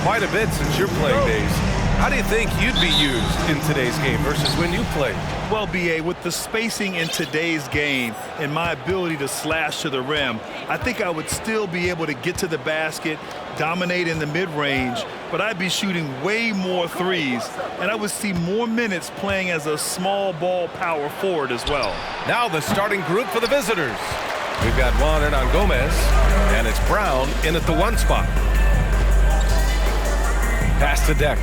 quite a bit since your playing days. How do you think you'd be used in today's game versus when you played? Well, B.A., with the spacing in today's game and my ability to slash to the rim, I think I would still be able to get to the basket, dominate in the mid-range, but I'd be shooting way more threes, and I would see more minutes playing as a small ball power forward as well. Now the starting group for the visitors. We've got Juan Gomez, and it's Brown in at the 1 spot. Pass to Deck.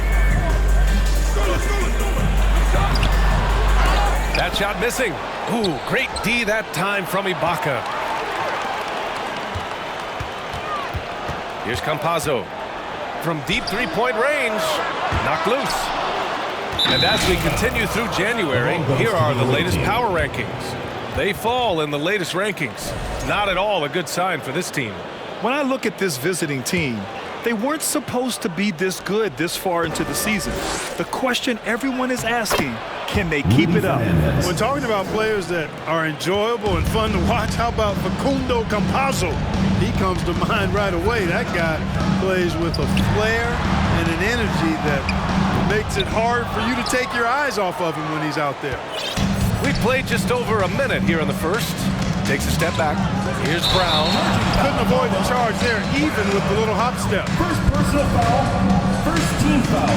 That shot missing. Ooh, great D that time from Ibaka. Here's Campazzo. From deep three-point range. Knocked loose. And as we continue through January, here are the latest power rankings. They fall in the latest rankings. Not at all a good sign for this team. When I look at this visiting team, they weren't supposed to be this good this far into the season. The question everyone is asking, can they keep it up? When talking about players that are enjoyable and fun to watch, how about Facundo Campazzo? He comes to mind right away. That guy plays with a flair and an energy that makes it hard for you to take your eyes off of him when he's out there. We played just over a minute here in the first. Takes a step back. Here's Brown. Couldn't avoid the charge there, even with the little hop step. First personal foul, first team foul.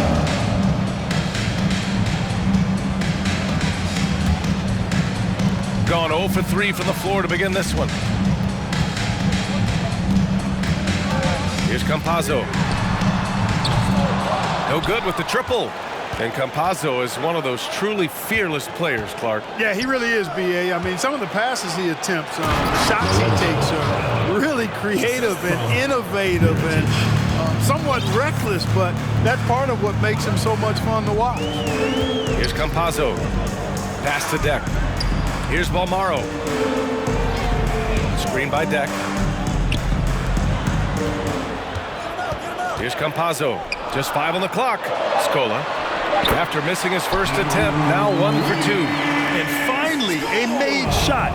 Gone 0 for 3 from the floor to begin this one. Here's Campazzo. No good with the triple. And Campazzo is one of those truly fearless players, Clark. Yeah, he really is, B.A. I mean, some of the passes he attempts, the shots he takes are really creative and innovative and somewhat reckless, but that's part of what makes him so much fun to watch. Here's Campazzo. Pass to Deck. Here's Balmaro. Screen by Deck. Here's Campazzo. Just 5 on the clock. Scola. After missing his first attempt, now 1 for 2. And finally, a made shot.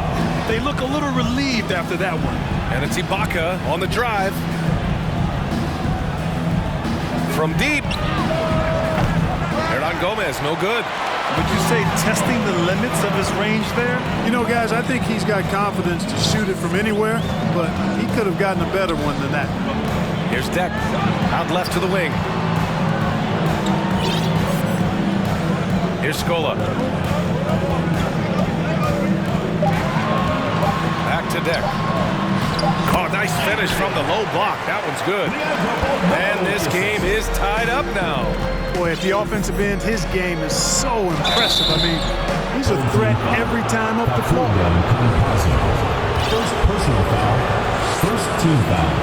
They look a little relieved after that one. And it's Ibaka on the drive. From deep. Hernan Gomez, no good. Would you say testing the limits of his range there? You know, guys, I think he's got confidence to shoot it from anywhere, but he could have gotten a better one than that. Here's Deck. Out left to the wing. Here's Scola. Back to Deck. Oh, nice finish from the low block. That one's good. And this game is tied up now. Boy, at the offensive end, his game is so impressive. I mean, he's a threat every time up the floor. First personal foul, first team foul.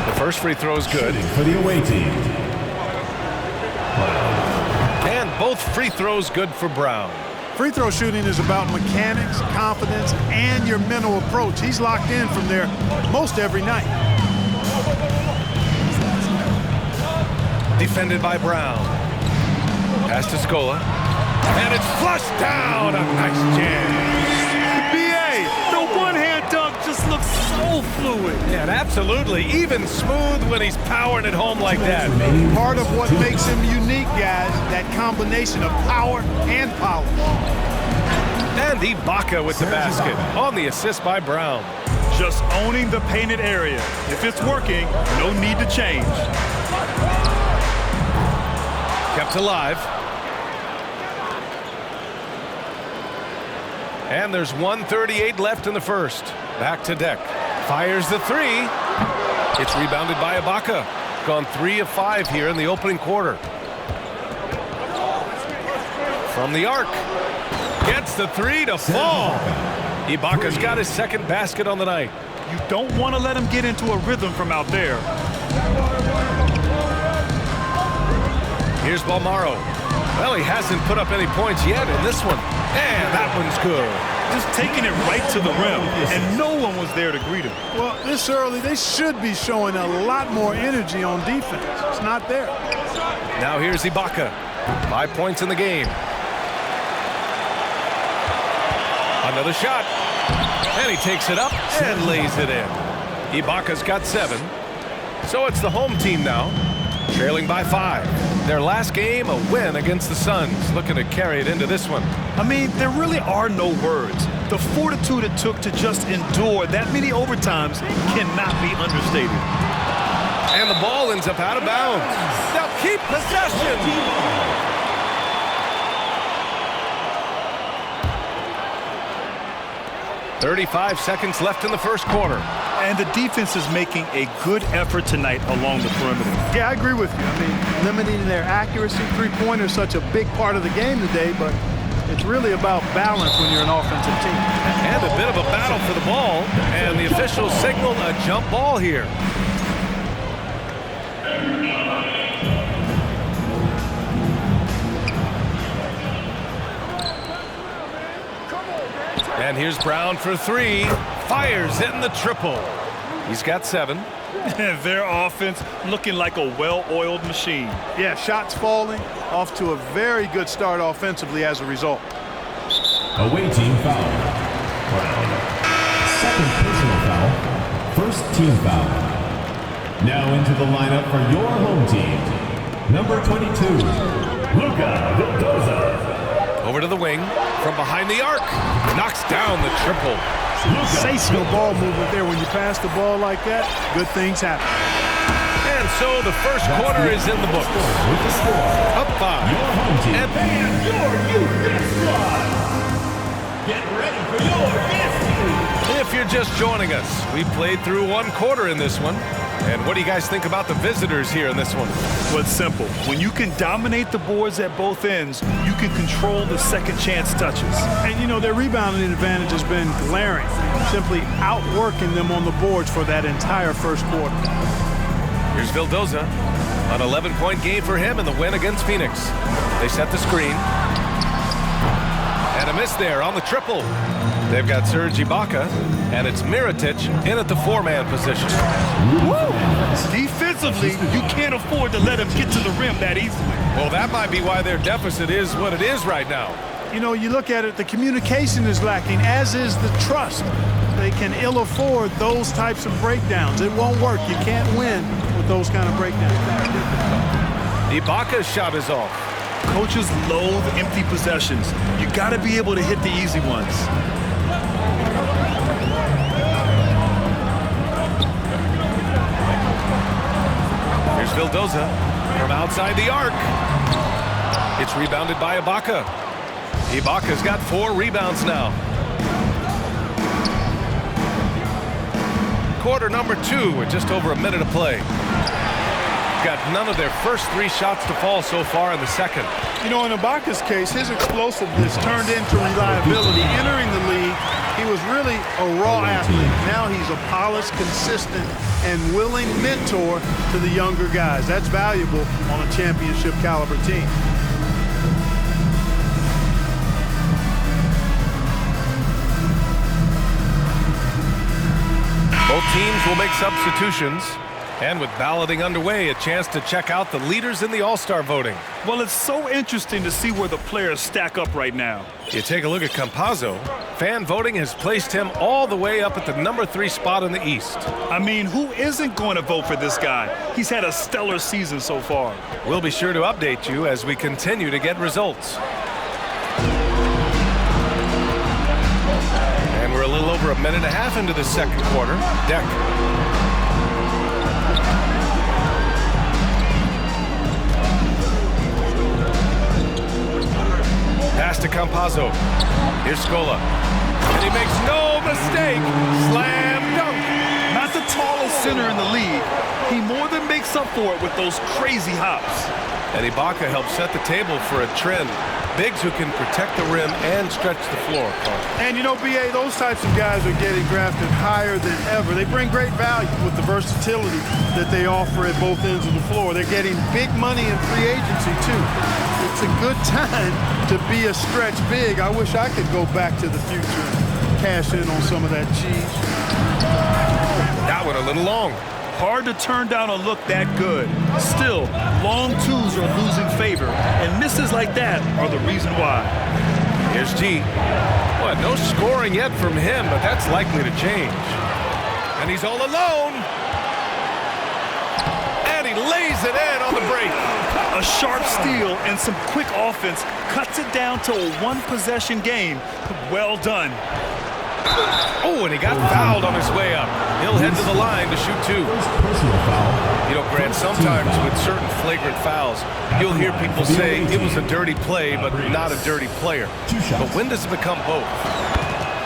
The first free throw is good. For the away team. And both free throws good for Brown. Free throw shooting is about mechanics, confidence, and your mental approach. He's locked in from there most every night. Defended by Brown. Pass to Scola. And it's flushed down. A nice jam. B.A., the one-hand dunk just looks so fluid. And absolutely even smooth when he's powering it home like that. Part of what makes him unique, guys, that combination of power and polish. And Ibaka with the basket on the assist by Brown. Just owning the painted area. If it's working, no need to change. Kept alive. And there's 1:38 left in the first. Back to Deck. Fires the three. It's rebounded by Ibaka. Gone 3 of 5 here in the opening quarter. From the arc. Gets the three to fall. Ibaka's got his second basket on the night. You don't want to let him get into a rhythm from out there. Here's Balmaro. Well, he hasn't put up any points yet in this one. And that one's good. Just taking it right to the rim, and no one was there to greet him. Well, this early, they should be showing a lot more energy on defense. It's not there. Now here's Ibaka. 5 points in the game. Another shot. And he takes it up and lays it in. Ibaka's got 7. So it's the home team now. trailing by 5. Their last game, a win against the Suns, looking to carry it into this one. I mean, there really are no words. The fortitude it took to just endure that many overtimes cannot be understated. And the ball ends up out of bounds. They'll keep possession. 35 seconds left in the first quarter. And the defense is making a good effort tonight along the perimeter. Yeah, I agree with you. I mean, limiting their accuracy, three-pointer is such a big part of the game today, but it's really about balance when you're an offensive team. And a bit of a battle for the ball, and the officials signal a jump ball here. And here's Brown for 3. Fires in the triple. He's got 7. Their offense looking like a well-oiled machine. Yeah, shots falling, off to a very good start offensively as a result. Away team foul. Second personal foul. First team foul. Now into the lineup for your home team. Number 22, Luka Vildoza. Over to the wing, from behind the arc. Knocks down the triple. Sensational ball movement there. When you pass the ball like that, good things happen. And so the first quarter is in the books. With the score. Up 5. Your home team. And your youth squad. Get ready for your destiny. if you're just joining us, we played through one quarter in this one. And what do you guys think about the visitors here in this one? Well, it's simple. When you can dominate the boards at both ends, you can control the second chance touches. And, you know, their rebounding advantage has been glaring, simply outworking them on the boards for that entire first quarter. Here's Vildoza. An 11-point game for him in the win against Phoenix. They set the screen. And a miss there on the triple. They've got Serge Ibaka, and it's Mirotic in at the four-man position. Woo! Defensively, you can't afford to let him get to the rim that easily. Well, that might be why their deficit is what it is right now. You know, you look at it, the communication is lacking, as is the trust. They can ill afford those types of breakdowns. It won't work. You can't win with those kind of breakdowns. Ibaka's shot is off. Coaches loathe empty possessions. You got to be able to hit the easy ones. Here's Vildoza from outside the arc. It's rebounded by Ibaka. Ibaka's got 4 rebounds now. Quarter number 2 with just over a minute to play. Got none of their first 3 shots to fall so far in the second. You know, in Ibaka's case, his explosiveness turned into reliability. Entering the league, he was really a raw athlete. Now he's a polished, consistent, and willing mentor to the younger guys. That's valuable on a championship caliber team. Both teams will make substitutions. And with balloting underway, a chance to check out the leaders in the All-Star voting. Well, it's so interesting to see where the players stack up right now. You take a look at Campazzo. Fan voting has placed him all the way up at the number 3 spot in the East. I mean, who isn't going to vote for this guy? He's had a stellar season so far. We'll be sure to update you as we continue to get results. And we're a little over a minute and a half into the second quarter. Deck. Pass to Campazzo. Here's Scola. And he makes no mistake. Slam dunk. Not the tallest center in the league. He more than makes up for it with those crazy hops. And Ibaka helps set the table for a trend. Bigs who can protect the rim and stretch the floor. And, you know, B.A., those types of guys are getting drafted higher than ever. They bring great value with the versatility that they offer at both ends of the floor. They're getting big money in free agency, too. It's a good time to be a stretch big. I wish I could go back to the future and cash in on some of that cheese. That one a little long. Hard to turn down a look that good. Still, long twos are losing favor, and misses like that are the reason why. Here's G. What, no scoring yet from him, but that's likely to change. And he's all alone. And he he lays it in on the break. A sharp steal and some quick offense cuts it down to a one-possession game. Well done. Oh, and he got fouled on his way up. He'll head to the line to shoot 2. Personal foul. You know, Grant, sometimes with certain flagrant fouls, you'll hear people say it was a dirty play, but not a dirty player. But when does it become both?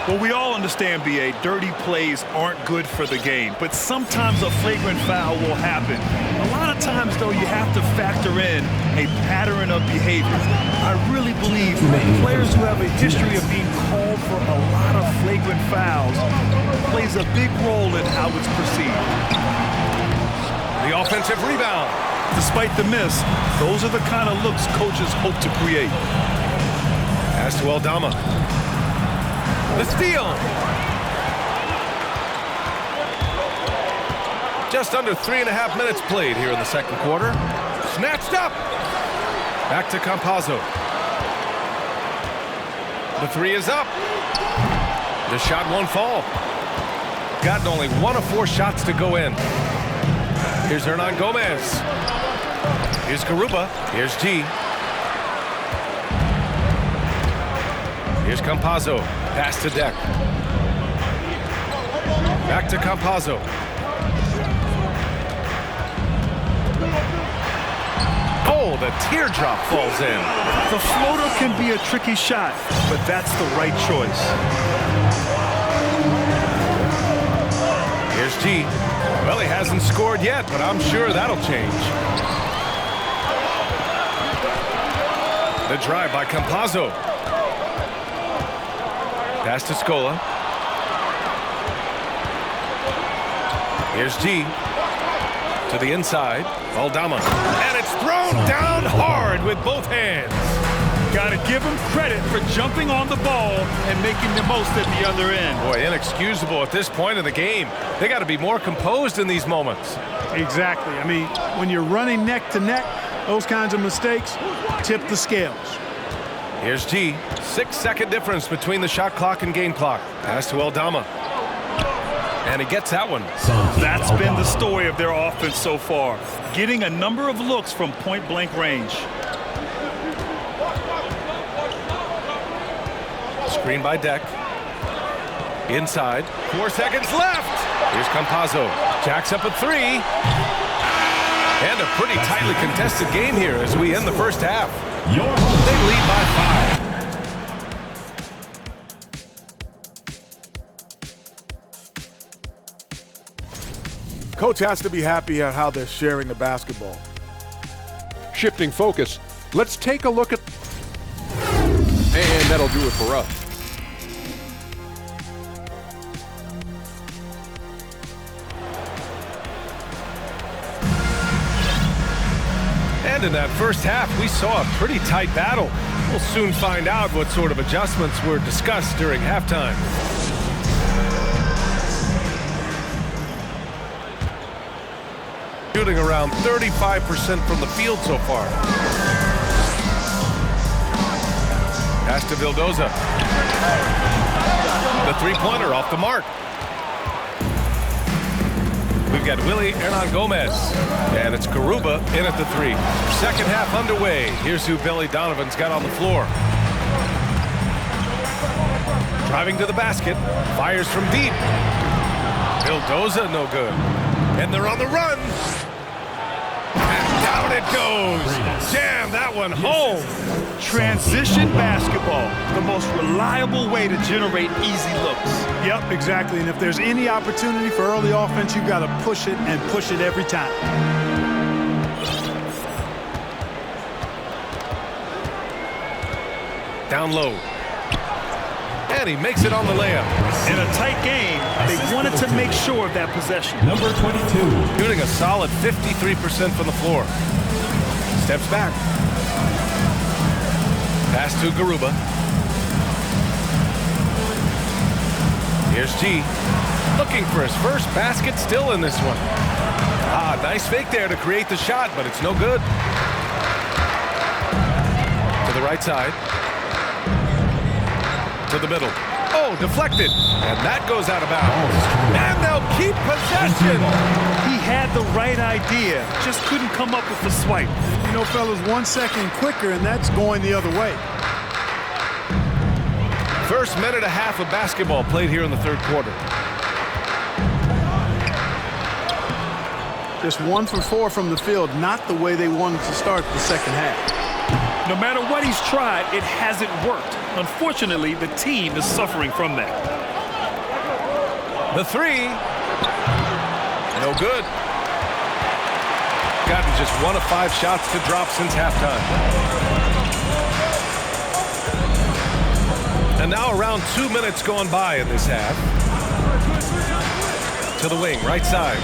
Well, we all understand, B.A., dirty plays aren't good for the game, but sometimes a flagrant foul will happen. A lot of times, though, you have to factor in a pattern of behavior. I really believe players who have a history of being called for a lot of flagrant fouls plays a big role in how it's perceived. The offensive rebound. Despite the miss, those are the kind of looks coaches hope to create. Pass to Aldama. The steal. Just under 3.5 minutes played here in the second quarter. Snatched up. Back to Campazzo. The 3 is up. The shot won't fall. Gotten only 1 of 4 shots to go in. Here's Hernan Gomez. Here's Garuba. Here's G. Here's Campazzo. Pass to Deck. Back to Campazzo. Oh, the teardrop falls in. The floater can be a tricky shot, but that's the right choice. Here's G. Well, he hasn't scored yet, but I'm sure that'll change. The drive by Campazzo. Pass to Scola. Here's G. To the inside. Aldama. And it's thrown down hard with both hands. Got to give him credit for jumping on the ball and making the most at the other end. Boy, inexcusable at this point in the game. They got to be more composed in these moments. Exactly. I mean, when you're running neck to neck, those kinds of mistakes tip the scales. Here's G. 6-second difference between the shot clock and game clock. Pass to Aldama. And he gets that one. That's been the story of their offense so far, getting a number of looks from point-blank range. Screen by Deck. Inside. 4 seconds left. Here's Campazzo. Jacks up a 3. And a pretty tightly contested game here as we end the first half. They lead by 5. Coach has to be happy at how they're sharing the basketball. Shifting focus, let's take a look at... And that'll do it for us. And in that first half, we saw a pretty tight battle. We'll soon find out what sort of adjustments were discussed during halftime. Shooting around 35% from the field so far. Pass to Vildoza. The three-pointer off the mark. We've got Willie Hernan Gomez. And it's Garuba in at the 3. Second half underway. Here's who Billy Donovan's got on the floor. Driving to the basket. Fires from deep. Vildoza, no good. And they're on the run. And down it goes. Jam that one home. Transition basketball, the most reliable way to generate easy looks. Yep, exactly. And if there's any opportunity for early offense, you've got to push it and push it every time. Down low. And he makes it on the layup. In a tight game, they wanted to make sure of that possession. Number 22. Shooting a solid 53% from the floor. Steps back. Pass to Garuba. Here's G. Looking for his first basket, still in this one. Ah, nice fake there to create the shot, but it's no good. To the right side. To the middle. Oh, deflected. And that goes out of bounds. And they'll keep possession. He had the right idea, just couldn't come up with the swipe. You know, fellas, 1 second quicker, and that's going the other way. First minute and a half of basketball played here in the third quarter. Just 1 for 4 from the field, not the way they wanted to start the second half. No matter what he's tried, it hasn't worked. Unfortunately, the team is suffering from that. The three. No good. Gotten just 1 of 5 shots to drop since halftime. And now around 2 minutes gone by in this half. To the wing, right side.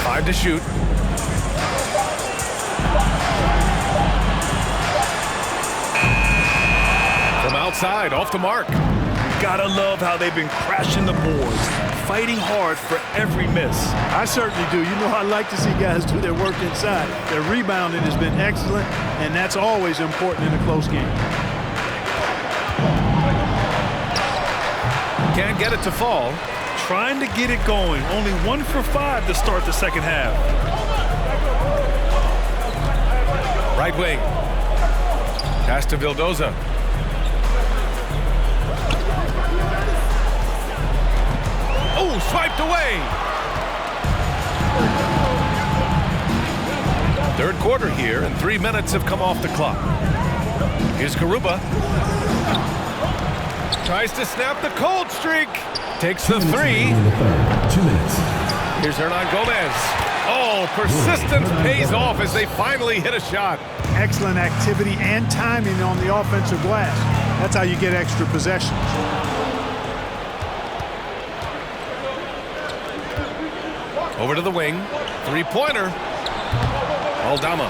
5 to shoot. From outside, off the mark. Gotta love how they've been crashing the boards, fighting hard for every miss. I certainly do. You know, I like to see guys do their work inside. Their rebounding has been excellent, and that's always important in a close game. Can't get it to fall. Trying to get it going. Only 1 for 5 to start the second half. Right wing. Pass to Vildoza. Oh, swiped away. Third quarter here, and 3 minutes have come off the clock. Here's Garuba. Tries to snap the cold streak. Takes the three. 2 minutes. Here's Hernan Gomez. Oh, persistence pays off as they finally hit a shot. Excellent activity and timing on the offensive glass. That's how you get extra possessions. Over to the wing. Three-pointer. Aldama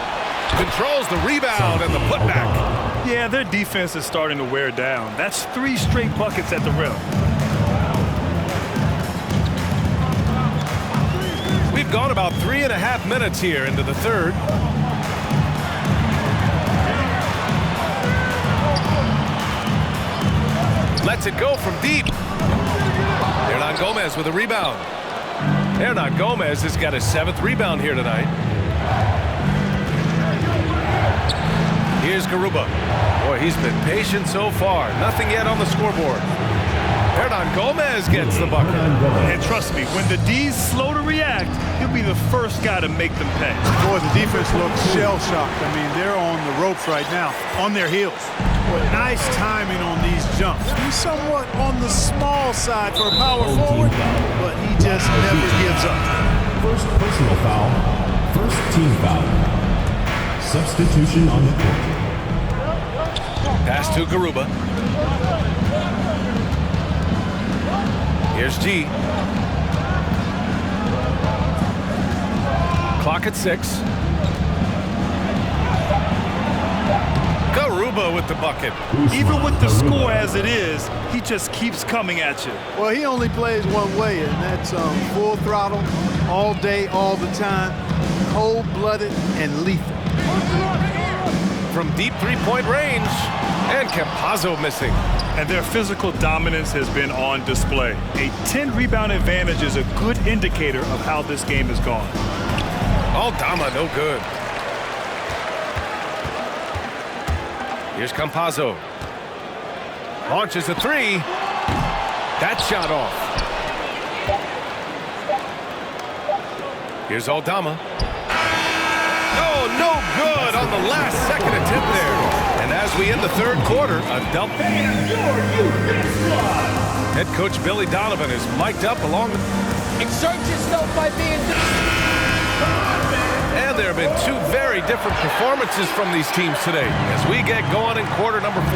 controls the rebound and the putback. Yeah, their defense is starting to wear down. That's 3 straight buckets at the rim. We've gone about 3.5 minutes here into the third. Lets it go from deep. Hernan Gomez with a rebound. Hernan Gomez has got his 7th rebound here tonight. Here's Garuba. Boy, he's been patient so far. Nothing yet on the scoreboard. Hernan Gomez gets the bucket. And trust me, when the D's slow to react, he'll be the first guy to make them pay. Boy, the defense looks shell-shocked. I mean, they're on the ropes right now, on their heels. Boy, nice timing on these jumps. He's somewhat on the small side for a power forward, but he just never gives up. First personal foul. First team foul. Substitution on the court. Pass to Garuba. Here's G. Clock at 6. Garuba with the bucket. Even with the score as it is, he just keeps coming at you. Well, he only plays one way, and that's full throttle, all day, all the time, cold-blooded and lethal. From deep three-point range, and Campazzo missing. And their physical dominance has been on display. A 10-rebound advantage is a good indicator of how this game has gone. Aldama, no good. Here's Campazzo. Launches a three. That shot off. Here's Aldama. Oh, no good on the last second attempt there. And as we end the third quarter, a dump. Head coach Billy Donovan is mic'd up along the... Exert yourself by being... And there have been 2 very different performances from these teams today as we get going in quarter number 4.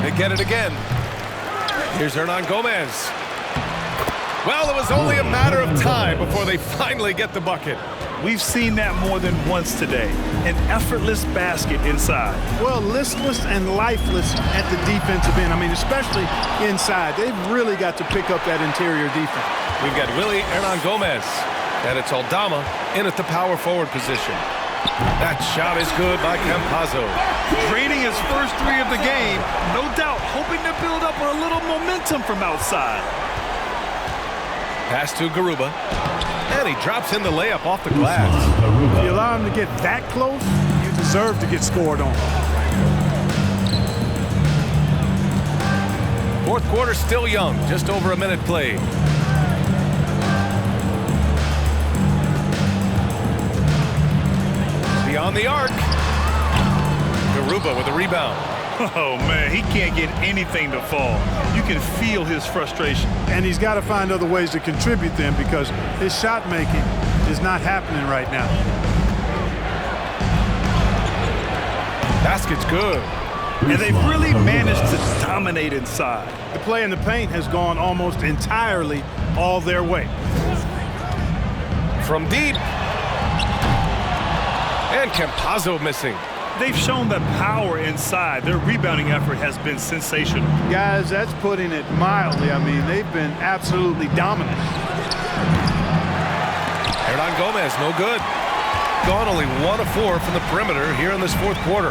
They get it again. Here's Hernan Gomez. Well, it was only a matter of time before they finally get the bucket. We've seen that more than once today. An effortless basket inside. Well, listless and lifeless at the defensive end. I mean, especially inside. They've really got to pick up that interior defense. We've got Willie Hernangomez, and it's Aldama in at the power forward position. That shot is good by Campazzo. Draining his first 3 of the game, no doubt hoping to build up a little momentum from outside. Pass to Garuba, and he drops in the layup off the glass. If you allow him to get that close, you deserve to get scored on. Fourth quarter still young, just over a minute played. Beyond the arc. Garuba with a rebound. Oh, man, he can't get anything to fall. You can feel his frustration. And he's got to find other ways to contribute then because his shot making is not happening right now. Basket's good. And they've really managed to dominate inside. The play in the paint has gone almost entirely all their way. From deep. And Campazzo missing. They've shown that power inside. Their rebounding effort has been sensational. Guys, that's putting it mildly. I mean, they've been absolutely dominant. Hernangomez, no good. Gone only 1 of 4 from the perimeter here in this fourth quarter.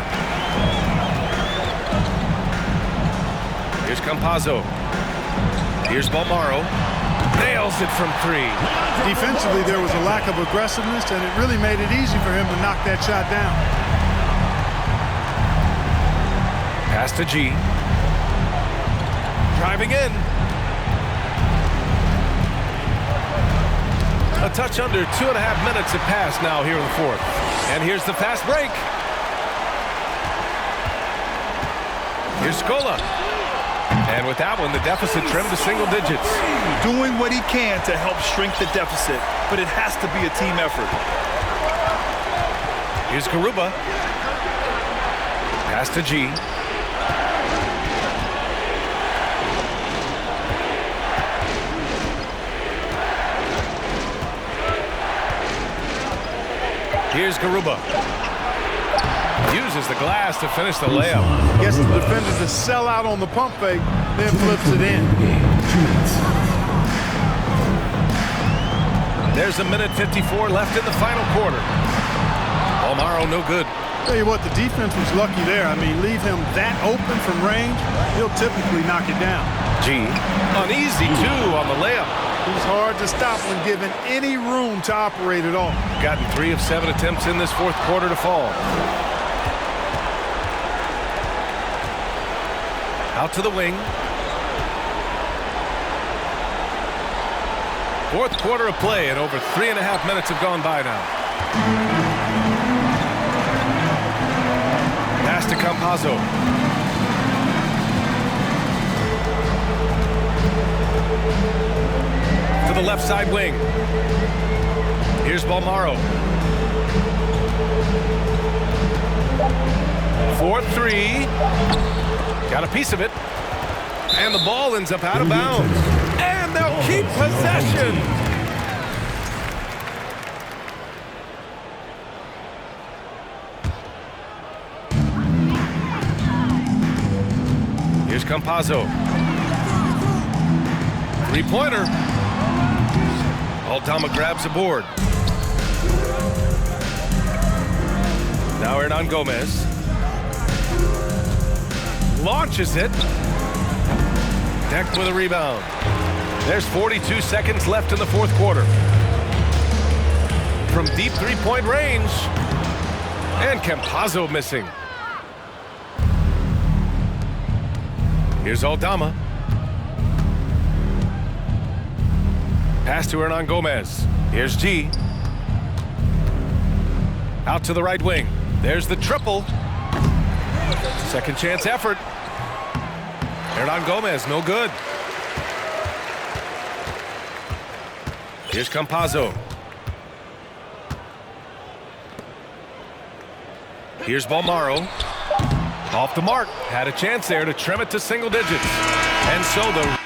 Here's Campazzo. Here's Balmaro. Nails it from 3. Defensively, there was a lack of aggressiveness, and it really made it easy for him to knock that shot down. Pass to G. Driving in. A touch under 2.5 minutes have passed now here in the fourth. And here's the fast break. Here's Scola. And with that one, the deficit trimmed to single digits. Doing what he can to help shrink the deficit, but it has to be a team effort. Here's Garuba. Pass to G. Here's Garuba. Uses the glass to finish the layup. Gets the defender to sell out on the pump fake, then flips it in. There's a minute 54 left in the final quarter. Balmaro no good. Tell you what, the defense was lucky there. I mean, leave him that open from range, he'll typically knock it down. G. Uneasy 2 on the layup. He's hard to stop when given any room to operate at all. Gotten 3 of 7 attempts in this fourth quarter to fall. Out to the wing. Fourth quarter of play, and over 3.5 minutes have gone by now. Pass to Campazzo. To the left side wing. Here's Balmaro. 4-3. Got a piece of it. And the ball ends up out of bounds. And they'll keep possession. Here's Campazzo. 3-pointer. Aldama grabs a board. Now Hernangomez. Launches it. Deck with a rebound. There's 42 seconds left in the fourth quarter. From deep 3-point range. And Campazzo missing. Here's Aldama. Pass to Hernangomez. Here's G. Out to the right wing. There's the triple. Second chance effort. Hernangomez, no good. Here's Campazzo. Here's Balmaro. Off the mark. Had a chance there to trim it to single digits. And so the